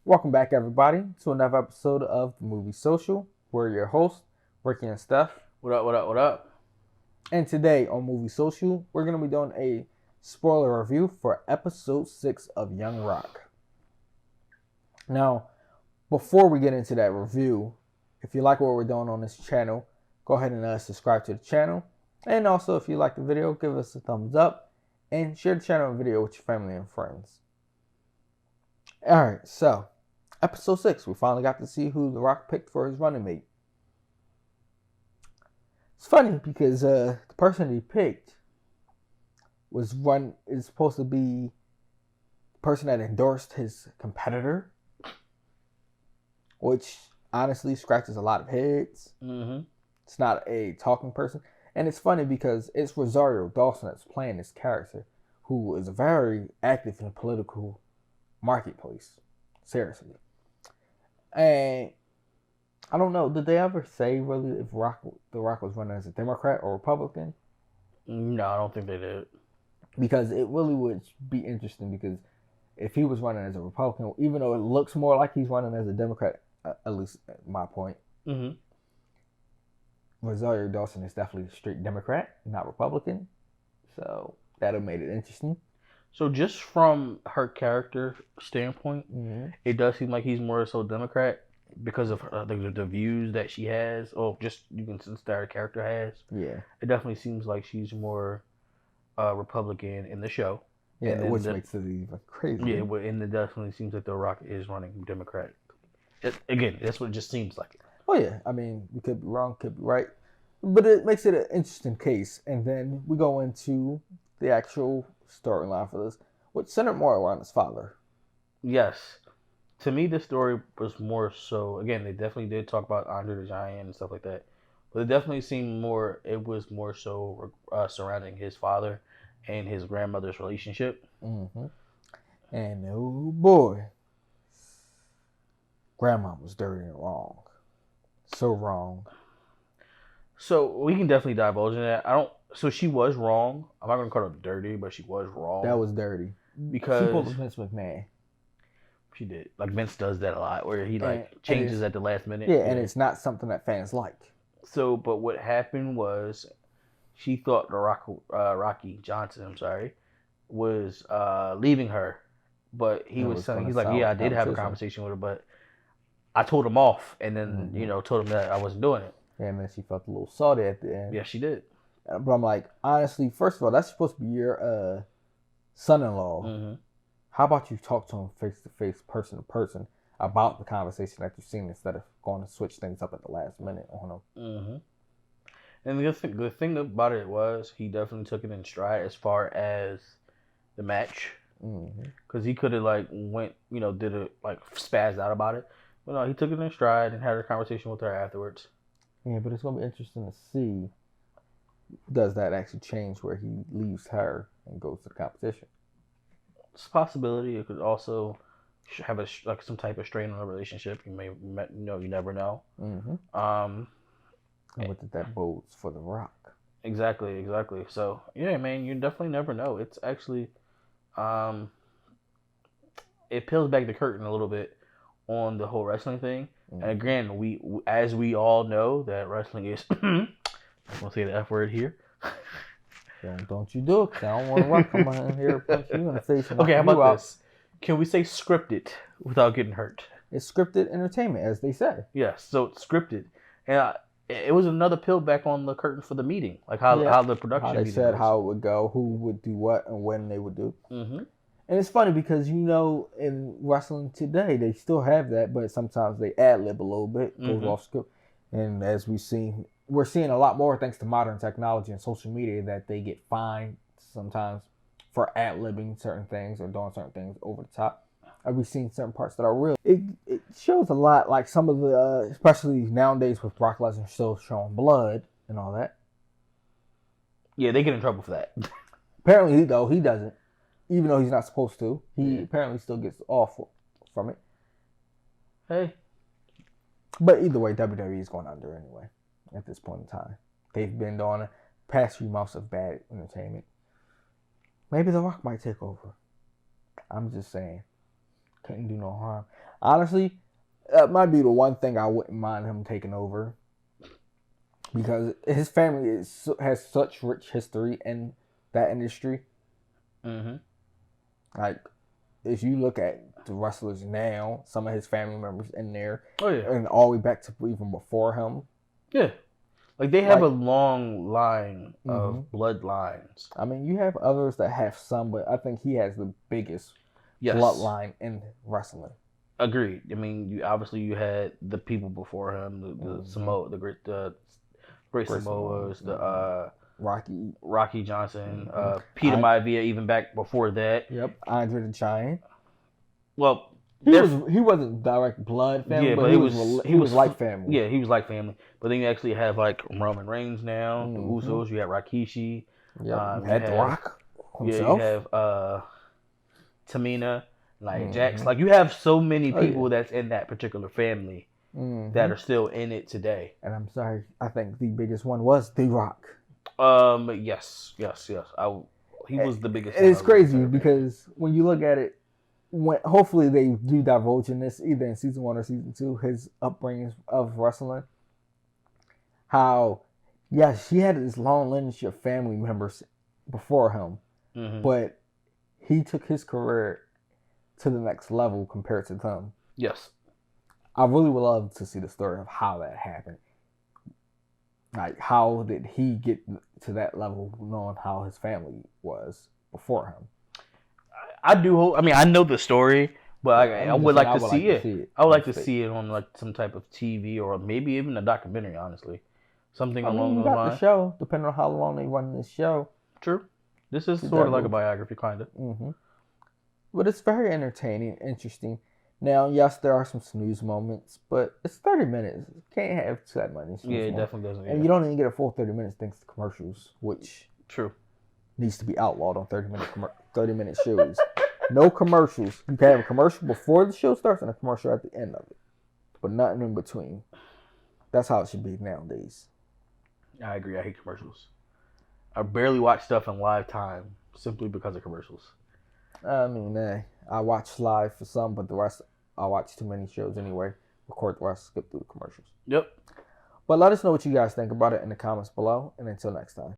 Welcome back, everybody, to another episode of the Movie Social. We're your hosts, Ricky and Steph. What up, what up, what up? And today on Movie Social, we're going to be doing a spoiler review for episode 6 of Young Rock. Now, before we get into that review, if you like what we're doing on this channel, go ahead and subscribe to the channel. And also, if you like the video, give us a thumbs up and share the channel and video with your family and friends. Alright, so episode 6, we finally got to see who The Rock picked for his running mate. It's funny because the person he picked is supposed to be the person that endorsed his competitor, which honestly scratches a lot of heads. Mm-hmm. It's not a talking person. And it's funny because it's Rosario Dawson that's playing this character, who is very active in the political marketplace. Seriously. And I don't know, did they ever say really if The Rock was running as a Democrat or Republican? No, I don't think they did. Because it really would be interesting, because if he was running as a Republican, even though it looks more like he's running as a Democrat, at least at my point, Rosario Dawson is definitely a straight Democrat, not Republican. So that would have made it interesting. So just from her character standpoint, it does seem like he's more so Democrat because of the views that she has. Oh, just you can sense that her character has. Yeah. It definitely seems like she's more Republican in the show. Yeah, which makes it even crazy. Yeah, and it definitely seems like The Rock is running Democrat. Again, that's what it just seems like. Oh, yeah. I mean, you could be wrong, could be right. But it makes it an interesting case. And then we go into the actual storyline for this, which centered more around his father. Yes. To me, the story was more so, again, they definitely did talk about Andre the Giant and stuff like that. But it definitely seemed it was more so surrounding his father and his grandmother's relationship. Mm-hmm. And oh boy, Grandma was dirty and wrong. So wrong. So we can definitely divulge in that. So she was wrong. I'm not going to call her dirty, but she was wrong. That was dirty. Because she pulled Vince McMahon. She did. Like Vince does that a lot, where he changes at the last minute. Yeah, and it's not something that fans like. So, but what happened was, she thought Rocky Johnson, was leaving her, but he's like, yeah, I did have a conversation with her, but I told him off, and then told him that I wasn't doing it. Yeah, and then she felt a little salty at the end. Yeah, she did. But I'm like, honestly, first of all, that's supposed to be your son-in-law. Mm-hmm. How about you talk to him face-to-face, person-to-person, about the conversation that you've seen, instead of going to switch things up at the last minute on him? Mm-hmm. And the thing about it was, he definitely took it in stride as far as the match. Because he could have went, did it, spazzed out about it. But no, he took it in stride and had a conversation with her afterwards. Yeah, but it's going to be interesting to see, does that actually change where he leaves her and goes to the competition? It's a possibility. It could also have some type of strain on a relationship. You you never know. Mm-hmm. And what did that bodes for The Rock? Exactly. So yeah, man, you definitely never know. It's actually, it peels back the curtain a little bit on the whole wrestling thing. Mm-hmm. And again, as we all know, that wrestling is. I'm gonna say the F word here. Don't you do it, 'cause I don't want to Rock come in here and punch you in the face. Okay, how about this? Can we say scripted without getting hurt? It's scripted entertainment, as they say. Yes, so it's scripted. And it was another peel back on the curtain for the meeting. Like how the production meeting said was. How it would go, who would do what, and when they would do. Mm-hmm. And it's funny because, in wrestling today, they still have that, but sometimes they ad-lib a little bit, goes off script. And as we're seeing a lot more, thanks to modern technology and social media, that they get fined sometimes for ad-libbing certain things or doing certain things over the top. We've seen certain parts that are real. It shows a lot, like some of the, especially nowadays with Brock Lesnar still showing blood and all that. Yeah, they get in trouble for that. Apparently, though, he doesn't. Even though he's not supposed to. He apparently still gets off from it. Hey. But either way, WWE is going under anyway at this point in time. They've been on the past few months of bad entertainment. Maybe The Rock might take over. I'm just saying. Couldn't do no harm. Honestly, that might be the one thing I wouldn't mind him taking over. Because his family has such rich history in that industry. Mm-hmm. Like, if you look at the wrestlers now, some of his family members in there, and all the way back to even before him. Yeah, like they have a long line of bloodlines. I mean, you have others that have some, but I think he has the biggest bloodline in wrestling. Agreed. I mean, you had the people before him, the Great Samoas, the Rocky Johnson, Peter Maivia, even back before that. Yep, Andre the Giant. Well, he wasn't direct blood family, but he was like family. Yeah, he was like family. But then you actually have like Roman Reigns now, the Usos. You have Rikishi. Yeah, you had The Rock himself. Yeah, you have Tamina, like Jax. Like you have so many people that's in that particular family that are still in it today. And I'm sorry, I think the biggest one was The Rock. Yes. He was the biggest. It's crazy because when you look at it, hopefully they do divulge in this either in season 1 or season 2, his upbringing of wrestling. How, yes, he had this long lineage of family members before him, but he took his career to the next level compared to them. Yes. I really would love to see the story of how that happened. Like, how did he get to that level knowing how his family was before him? I do hope. I mean, I know the story, but I would like to see it. I would like to see it on like some type of TV or maybe even a documentary. Honestly, something along those lines. The show, depending on how long they run this show. True. This is sort of like a biography, kind of. But it's very entertaining, interesting. Now, yes, there are some snooze moments, but it's 30 minutes. You can't have that many snooze moments. It definitely doesn't. And you don't even get a full 30 minutes thanks to commercials, which needs to be outlawed on 30-minute shows. No commercials. You can have a commercial before the show starts and a commercial at the end of it, but nothing in between. That's how it should be nowadays. I agree. I hate commercials. I barely watch stuff in live time simply because of commercials. I mean, I watch live for some, but the rest, I watch too many shows anyway. Record the rest, skip through the commercials. Yep. But let us know what you guys think about it in the comments below, and until next time.